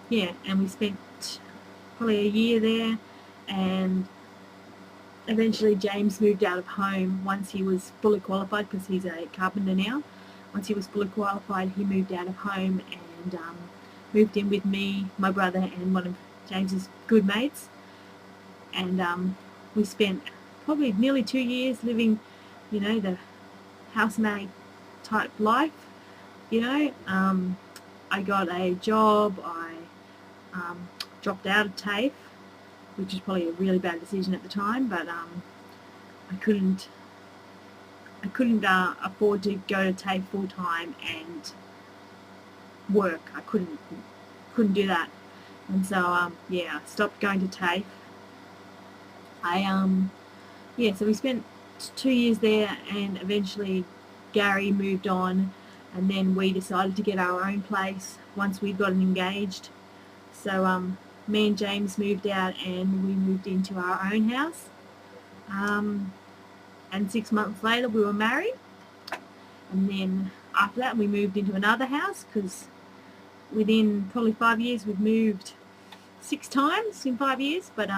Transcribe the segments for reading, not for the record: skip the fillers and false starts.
yeah, and we spent probably a year there, and eventually James moved out of home once he was fully qualified, because he's a carpenter now. Once he was fully qualified, he moved out of home and moved in with me, my brother, and one of James's good mates. And we spent probably nearly 2 years living, the housemate type life. I got a job. I dropped out of TAFE, which was probably a really bad decision at the time, but I couldn't afford to go to TAFE full time and work. I couldn't do that, and so I stopped going to TAFE. So we spent 2 years there, and eventually Gary moved on, and then we decided to get our own place once we'd gotten engaged. So me and James moved out, and we moved into our own house. And 6 months later, we were married. And then after that, we moved into another house, because within probably 5 years, we've moved 6 times in 5 years. But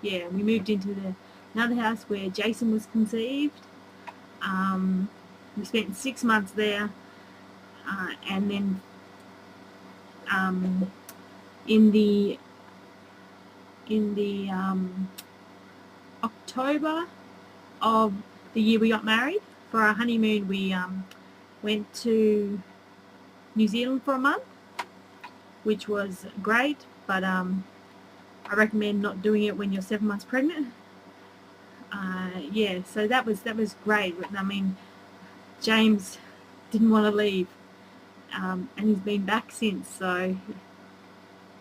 we moved into another house where Jason was conceived. We spent 6 months there, and then in the October of the year we got married, for our honeymoon, we went to New Zealand for a month, which was great, but I recommend not doing it when you're 7 months pregnant. So that was great. I mean, James didn't want to leave, and he's been back since. So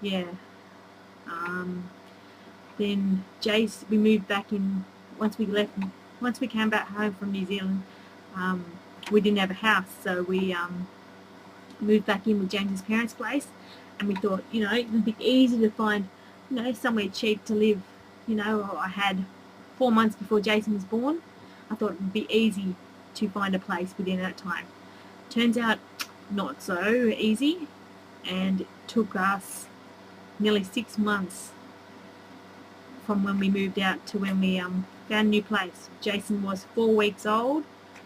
yeah. Then Jace, we moved back in once we came back home from New Zealand. We didn't have a house, so we moved back in with James's parents' place, and we thought, it would be easy to find, somewhere cheap to live. I had 4 months before Jason was born. I thought it would be easy to find a place within that time. Turns out not so easy, and it took us nearly 6 months from when we moved out to when we found a new place. Jason was 4 weeks old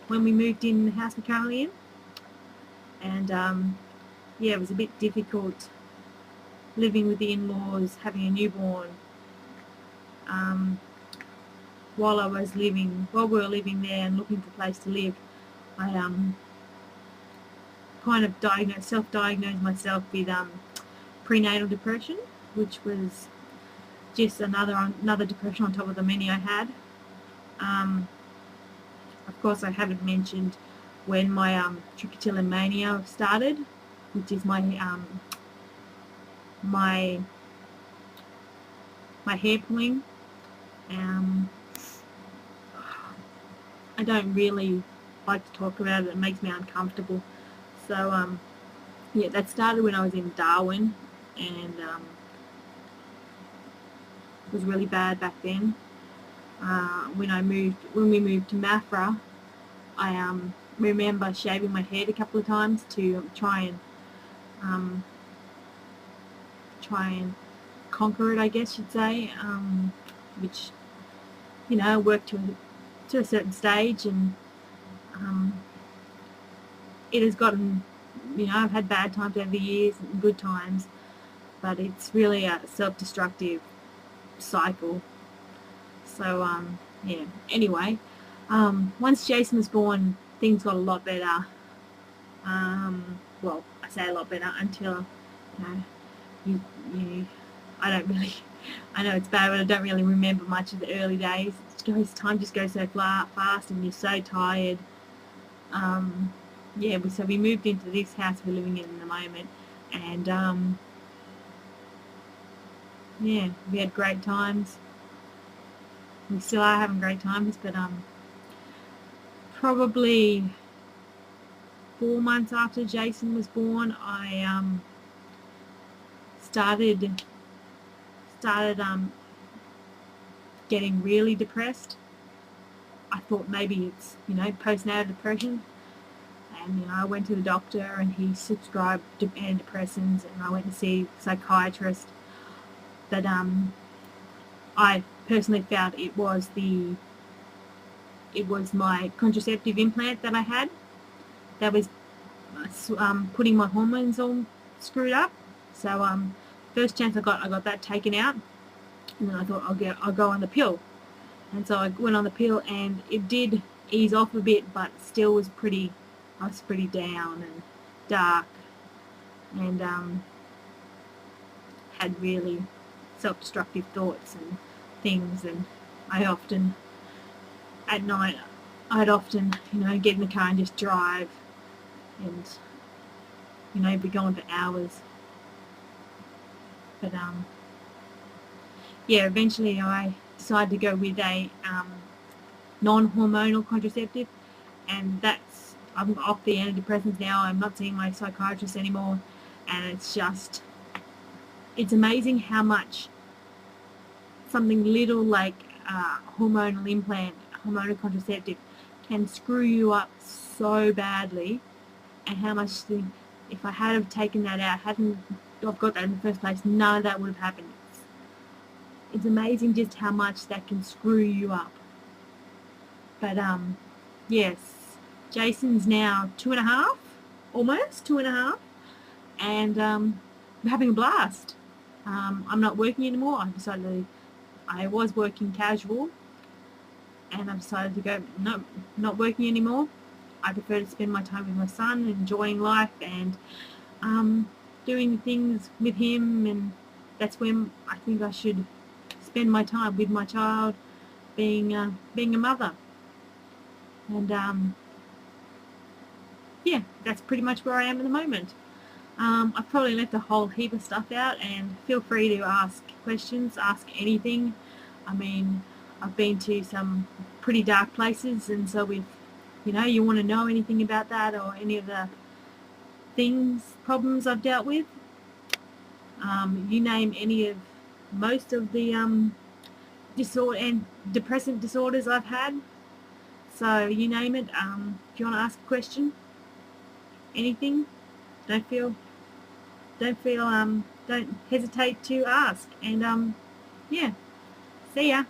when we moved in the house we're currently in, and it was a bit difficult living with the in-laws, having a newborn. While we were living there and looking for a place to live, I kind of self-diagnosed myself with prenatal depression, which was just another depression on top of the many I had. Of course, I haven't mentioned when my trichotillomania mania started, which is my hair pulling. I don't really like to talk about it. It makes me uncomfortable. So that started when I was in Darwin, and it was really bad back then. When we moved to Mafra, I remember shaving my head a couple of times to try and conquer it, I guess you'd say, which worked to a certain stage, and it has gotten, I've had bad times over the years and good times, but it's really a self-destructive cycle. So anyway, once Jason was born, things got a lot better. Well, I say a lot better until I don't really, I know it's bad, but I don't really remember much of the early days. Time just goes so fast, and you're so tired. So we moved into this house we're living in the moment, and we had great times. We still are having great times, but probably 4 months after Jason was born, I started getting really depressed. I thought maybe it's postnatal depression, and I went to the doctor and he subscribed antidepressants, and I went to see a psychiatrist. But I personally felt it was my contraceptive implant that I had that was putting my hormones all screwed up. So first chance I got that taken out, and then I thought I'll go on the pill. And so I went on the pill, and it did ease off a bit, but still I was pretty down and dark, and had really self-destructive thoughts and things. And at night I'd often get in the car and just drive, and be gone for hours. But yeah, eventually I decided to go with a non-hormonal contraceptive, and I'm off the antidepressants now. I'm not seeing my psychiatrist anymore, and it's amazing how much something little like hormonal implant, hormonal contraceptive, can screw you up so badly, and how much if I had have taken that out, I've got that in the first place, none of that would have happened. It's amazing just how much that can screw you up. But yes, Jason's now 2.5, almost 2.5, and we're having a blast. I'm not working anymore. I was working casual, and I decided to go, no, not working anymore. I prefer to spend my time with my son, enjoying life, and doing things with him, and that's when I think I should spend my time with my child, being a mother. And yeah, that's pretty much where I am at the moment. I've probably left a whole heap of stuff out, and feel free to ask questions, ask anything. I mean, I've been to some pretty dark places, and so if you want to know anything about that, or any of the problems I've dealt with, you name most of the disorder and depressive disorders I've had. So you name it. If you want to ask a question, anything, don't hesitate to ask. And yeah, see ya.